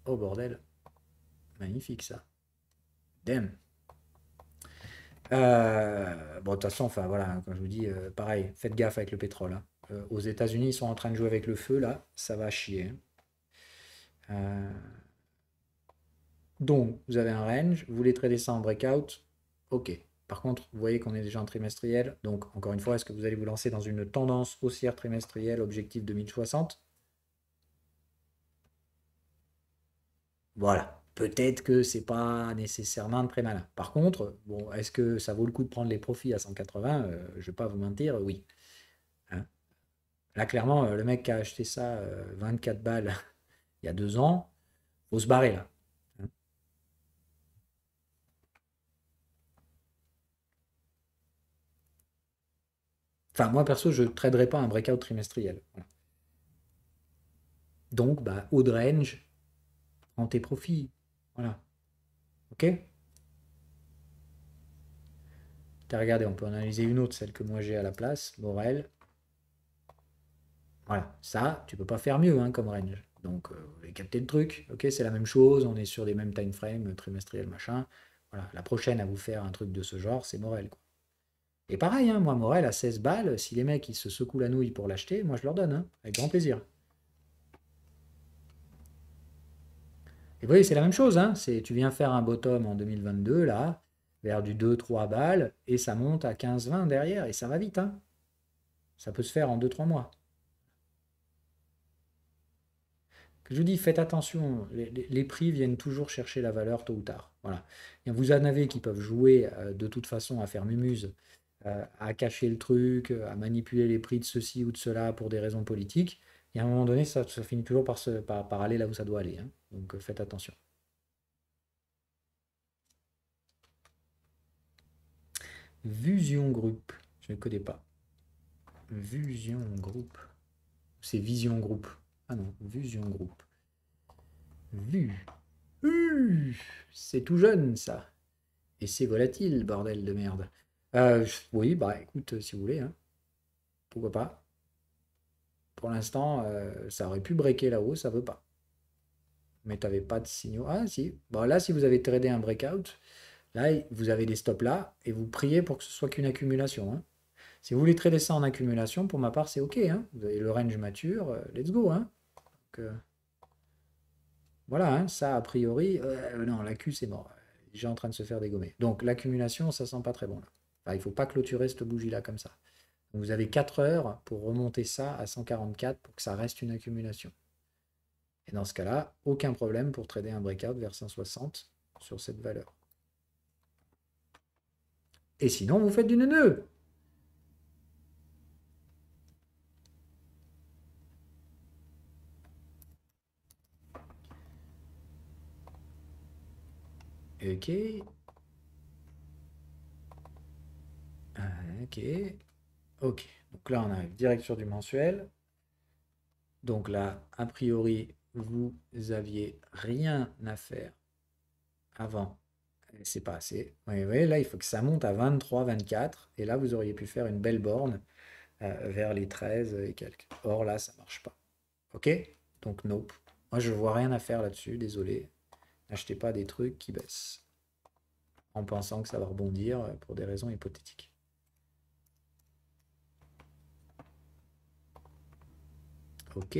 Oh bordel. Magnifique ça. Damn. Bon, de toute façon, enfin voilà, quand je vous dis, pareil, faites gaffe avec le pétrole, hein. aux États-Unis, ils sont en train de jouer avec le feu, là, ça va chier, hein. Donc, vous avez un range, vous voulez trader ça en breakout, ok. Par contre, vous voyez qu'on est déjà en trimestriel, donc encore une fois, est-ce que vous allez vous lancer dans une tendance haussière trimestrielle, objectif 2060? Voilà. Peut-être que c'est pas nécessairement très malin. Par contre, bon, est-ce que ça vaut le coup de prendre les profits à 180? Je vais pas vous mentir, oui. Hein. Là, clairement, le mec qui a acheté ça 24 balles il y a 2 ans, faut se barrer là. Hein. Enfin, moi perso, je ne traderai pas un breakout trimestriel. Voilà. Donc, bah, haut de range, prends tes profits. Voilà. Ok? T'as regardé, on peut en analyser une autre, celle que moi j'ai à la place, Morel. Voilà, ça, tu peux pas faire mieux hein, comme range. Donc, vous avez capté le truc. Ok, c'est la même chose, on est sur les mêmes time frames, trimestriel, machin. Voilà, la prochaine à vous faire un truc de ce genre, c'est Morel, quoi. Et pareil, hein, moi, Morel à 16 balles, si les mecs ils se secouent la nouille pour l'acheter, moi je leur donne, hein, avec grand plaisir. Et vous voyez, c'est la même chose, hein, tu viens faire un bottom en 2022, là, vers du 2-3 balles, et ça monte à 15-20 derrière, et ça va vite, hein. Ça peut se faire en 2-3 mois. Je vous dis, faites attention, les prix viennent toujours chercher la valeur tôt ou tard. Voilà. Et vous en avez qui peuvent jouer de toute façon à faire mumuse, à cacher le truc, à manipuler les prix de ceci ou de cela pour des raisons politiques. Et à un moment donné, ça finit toujours par aller là où ça doit aller, hein. Donc faites attention. Fusion Group, je ne connais pas. Fusion Group. C'est Vision Group. Ah non, Fusion Group. Vu. C'est tout jeune ça. Et c'est volatile, bordel de merde. Oui, bah écoute, si vous voulez, hein, pourquoi pas. Pour l'instant, ça aurait pu breaker là-haut, ça veut pas. Mais t'avais pas de signaux. Ah si. Bon là, si vous avez tradé un breakout, là, vous avez des stops là, et vous priez pour que ce soit qu'une accumulation, hein. Si vous voulez trader ça en accumulation, pour ma part, c'est ok, hein. Vous avez le range mature, let's go, hein. Donc, voilà, hein, ça a priori, non, l'accu c'est mort. Déjà en train de se faire dégommer. Donc l'accumulation, ça sent pas très bon là. Enfin, il faut pas clôturer cette bougie-là comme ça. Donc, vous avez 4 heures pour remonter ça à 144 pour que ça reste une accumulation. Et dans ce cas-là, aucun problème pour trader un breakout vers 160 sur cette valeur. Et sinon, vous faites du neuneu. Ok. Ok. Ok. Donc là, on arrive direct sur du mensuel. Donc là, a priori, vous aviez rien à faire avant. C'est pas assez. Oui, oui, là, il faut que ça monte à 23, 24. Et là, vous auriez pu faire une belle borne vers les 13 et quelques. Or là, ça marche pas. Ok? Donc, nope. Moi, je vois rien à faire là-dessus, désolé. N'achetez pas des trucs qui baissent en pensant que ça va rebondir pour des raisons hypothétiques. Ok.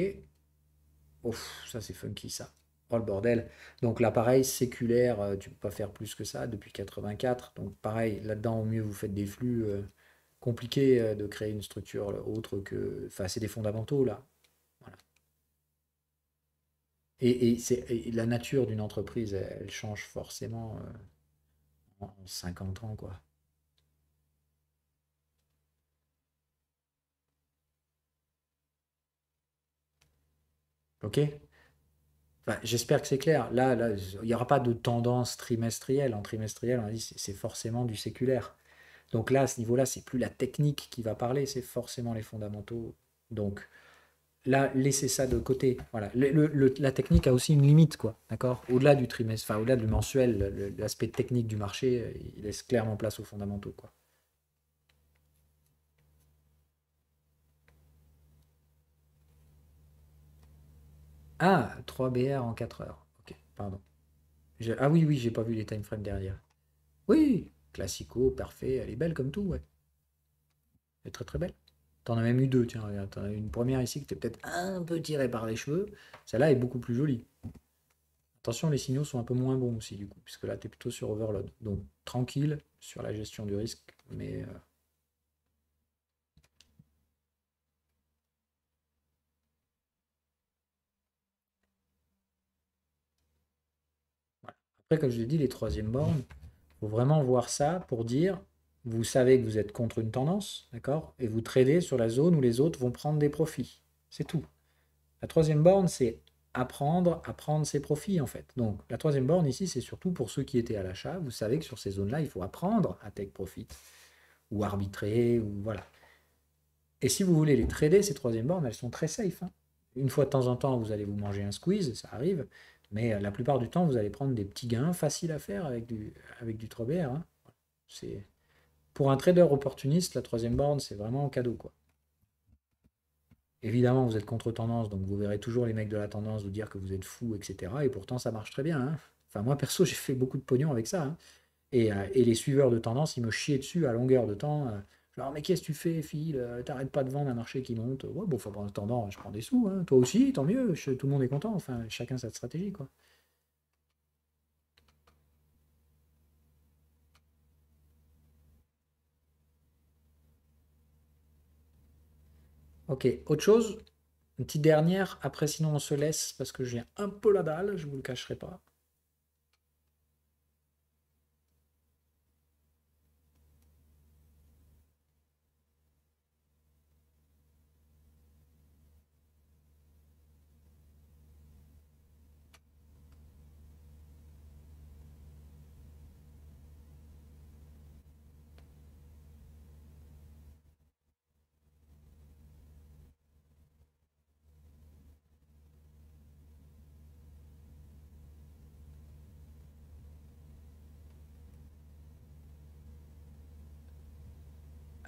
Ouf, ça c'est funky ça. Oh le bordel. Donc là, pareil, séculaire, tu peux pas faire plus que ça depuis 84. Donc pareil, là-dedans, au mieux vous faites des flux compliqués de créer une structure autre que. Enfin, c'est des fondamentaux là. Voilà. Et la nature d'une entreprise, elle change forcément en 50 ans, quoi. Ok? Enfin, j'espère que c'est clair. Là, il n'y aura pas de tendance trimestrielle. En trimestriel, on a dit c'est forcément du séculaire. Donc là, à ce niveau-là, c'est plus la technique qui va parler, c'est forcément les fondamentaux. Donc là, laissez ça de côté. Voilà. La technique a aussi une limite, quoi. D'accord? Au-delà du trimestre, enfin, au-delà du mensuel, l'aspect technique du marché, il laisse clairement place aux fondamentaux, quoi. Ah, 3 BR en 4 heures. Ok, pardon. Ah oui, oui, j'ai pas vu les time frames derrière. Oui, classico, parfait, elle est belle comme tout, ouais. Elle est très très belle. T'en as même eu deux, tiens, regarde. T'en as une première ici qui était peut-être un peu tirée par les cheveux. Celle-là est beaucoup plus jolie. Attention, les signaux sont un peu moins bons aussi, du coup, puisque là, tu es plutôt sur overload. Donc, tranquille sur la gestion du risque, mais voilà. Après, comme je l'ai dit, les troisièmes bornes, il faut vraiment voir ça pour dire, vous savez que vous êtes contre une tendance, d'accord? Et vous tradez sur la zone où les autres vont prendre des profits. C'est tout. La troisième borne, c'est apprendre à prendre ses profits, en fait. Donc, la troisième borne ici, c'est surtout pour ceux qui étaient à l'achat. Vous savez que sur ces zones-là, il faut apprendre à take profit, ou arbitrer, ou voilà. Et si vous voulez les trader, ces troisième bornes, elles sont très safe, hein. Une fois de temps en temps, vous allez vous manger un squeeze, ça arrive, mais la plupart du temps, vous allez prendre des petits gains faciles à faire avec du 3BR, hein. C'est, pour un trader opportuniste, la troisième borne, c'est vraiment un cadeau, quoi. Évidemment, vous êtes contre tendance, donc vous verrez toujours les mecs de la tendance vous dire que vous êtes fou, etc. Et pourtant, ça marche très bien, hein. Enfin, moi, perso, j'ai fait beaucoup de pognon avec ça, hein. Et les suiveurs de tendance, ils me chiaient dessus à longueur de temps. Genre, mais qu'est-ce que tu fais, Phil? T'arrêtes pas de vendre un marché qui monte. Ouais, bon, enfin, en attendant, je prends des sous, hein. Toi aussi, tant mieux. Tout le monde est content. Enfin, chacun sa stratégie, quoi. Ok, autre chose? Une petite dernière. Après, sinon, on se laisse parce que j'ai un peu la dalle. Je vous le cacherai pas.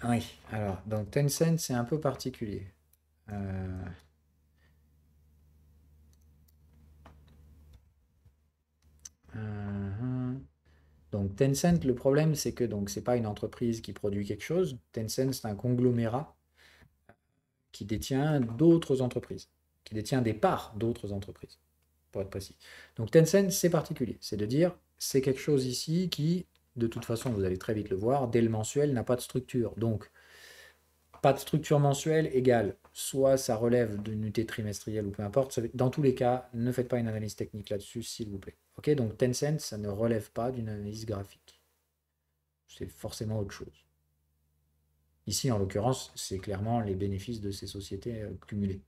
Ah oui, alors, donc Tencent, c'est un peu particulier. Euh, euh, donc Tencent, le problème, c'est que donc c'est pas une entreprise qui produit quelque chose. Tencent, c'est un conglomérat qui détient d'autres entreprises, qui détient des parts d'autres entreprises, pour être précis. Donc Tencent, c'est particulier. C'est de dire, c'est quelque chose ici qui, de toute façon, vous allez très vite le voir, dès le mensuel, n'a pas de structure. Donc, pas de structure mensuelle égale, soit ça relève d'une unité trimestrielle ou peu importe. Dans tous les cas, ne faites pas une analyse technique là-dessus, s'il vous plaît. Ok, donc Tencent, ça ne relève pas d'une analyse graphique. C'est forcément autre chose. Ici, en l'occurrence, c'est clairement les bénéfices de ces sociétés cumulés.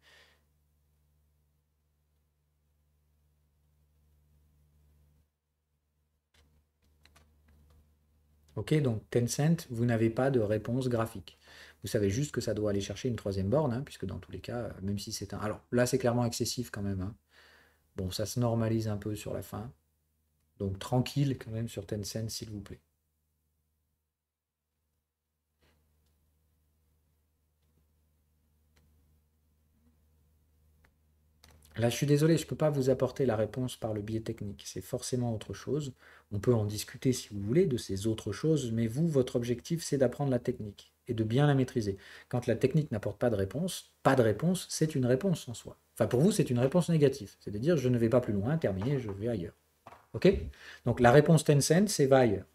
Ok, donc Tencent, vous n'avez pas de réponse graphique. Vous savez juste que ça doit aller chercher une troisième borne, hein, puisque dans tous les cas, même si c'est un... Alors là, c'est clairement excessif quand même, hein. Bon, ça se normalise un peu sur la fin. Donc tranquille quand même sur Tencent, s'il vous plaît. Là, je suis désolé, je ne peux pas vous apporter la réponse par le biais technique. C'est forcément autre chose. On peut en discuter si vous voulez de ces autres choses, mais vous, votre objectif, c'est d'apprendre la technique et de bien la maîtriser. Quand la technique n'apporte pas de réponse, c'est une réponse en soi. Enfin, pour vous, c'est une réponse négative. C'est de dire, je ne vais pas plus loin, terminé, je vais ailleurs. OK? Donc, la réponse Tencent, c'est va ailleurs.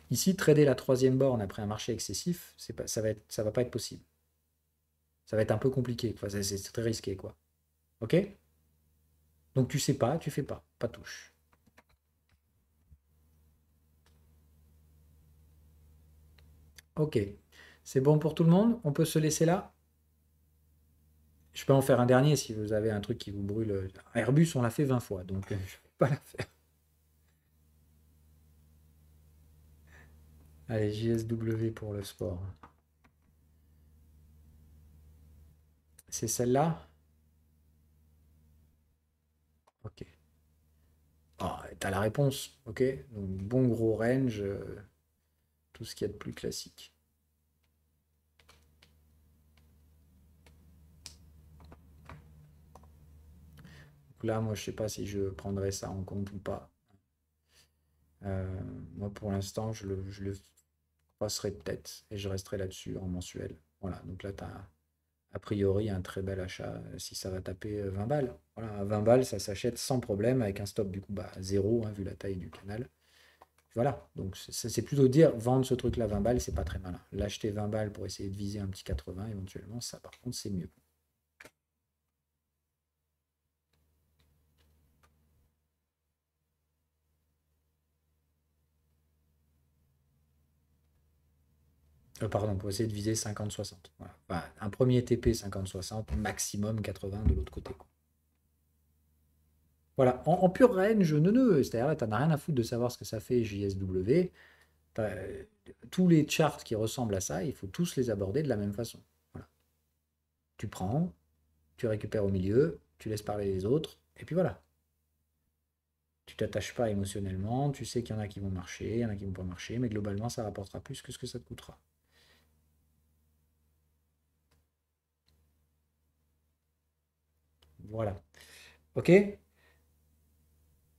Ici, trader la troisième borne après un marché excessif, pas, ça va pas être possible. Ça va être un peu compliqué. Enfin, c'est très risqué, quoi. OK? Donc tu sais pas, tu fais pas, pas touche. Ok, c'est bon pour tout le monde? On peut se laisser là? Je peux en faire un dernier si vous avez un truc qui vous brûle. Airbus, on l'a fait 20 fois, donc je ne vais pas la faire. Allez, JSW pour le sport. C'est celle-là? Ok. Ah, t'as la réponse, ok? Donc bon gros range, tout ce qu'il y a de plus classique. Donc là, moi, je sais pas si je prendrais ça en compte ou pas. Moi, pour l'instant, je le passerai peut-être et je resterai là-dessus en mensuel. Voilà, donc là, tu as a priori un très bel achat si ça va taper 20 balles. Voilà, à 20 balles, ça s'achète sans problème avec un stop du coup bah, zéro, hein, vu la taille du canal. Voilà, donc c'est plutôt dire vendre ce truc-là 20 balles, c'est pas très malin. L'acheter 20 balles pour essayer de viser un petit 80 éventuellement, ça par contre c'est mieux. Pardon, pour essayer de viser 50-60. Voilà. Enfin, un premier TP 50-60, maximum 80 de l'autre côté. Quoi. Voilà, en pure range, c'est-à-dire là, tu n'en as rien à foutre de savoir ce que ça fait JSW. Tous les charts qui ressemblent à ça, il faut tous les aborder de la même façon. Voilà. Tu prends, tu récupères au milieu, tu laisses parler les autres, et puis voilà. Tu t'attaches pas émotionnellement, tu sais qu'il y en a qui vont marcher, il y en a qui vont pas marcher, mais globalement, ça rapportera plus que ce que ça te coûtera. Voilà. Ok?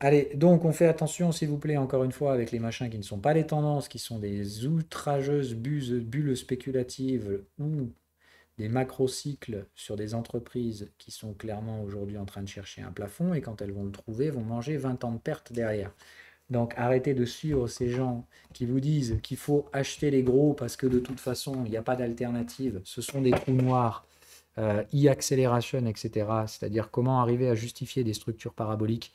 Allez, donc on fait attention, s'il vous plaît, encore une fois, avec les machins qui ne sont pas des tendances, qui sont des outrageuses bulles spéculatives ou des macro-cycles sur des entreprises qui sont clairement aujourd'hui en train de chercher un plafond et quand elles vont le trouver, vont manger 20 ans de pertes derrière. Donc arrêtez de suivre ces gens qui vous disent qu'il faut acheter les gros parce que de toute façon, il n'y a pas d'alternative. Ce sont des trous noirs, e-acceleration, etc. C'est-à-dire comment arriver à justifier des structures paraboliques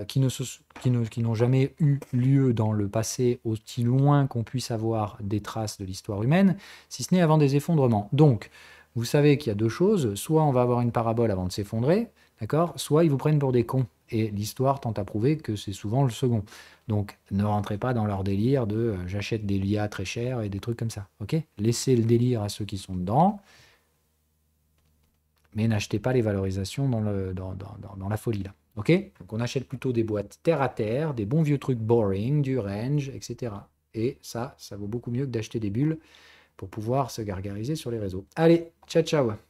qui n'ont jamais eu lieu dans le passé aussi loin qu'on puisse avoir des traces de l'histoire humaine, si ce n'est avant des effondrements. Donc, vous savez qu'il y a deux choses, soit on va avoir une parabole avant de s'effondrer, d'accord, soit ils vous prennent pour des cons. Et l'histoire tente à prouver que c'est souvent le second. Donc, ne rentrez pas dans leur délire de j'achète des LIA très chers et des trucs comme ça. Ok? Laissez le délire à ceux qui sont dedans, mais n'achetez pas les valorisations dans la folie là. Ok? Donc on achète plutôt des boîtes terre à terre, des bons vieux trucs boring, du range, etc. Et ça vaut beaucoup mieux que d'acheter des bulles pour pouvoir se gargariser sur les réseaux. Allez, ciao ciao!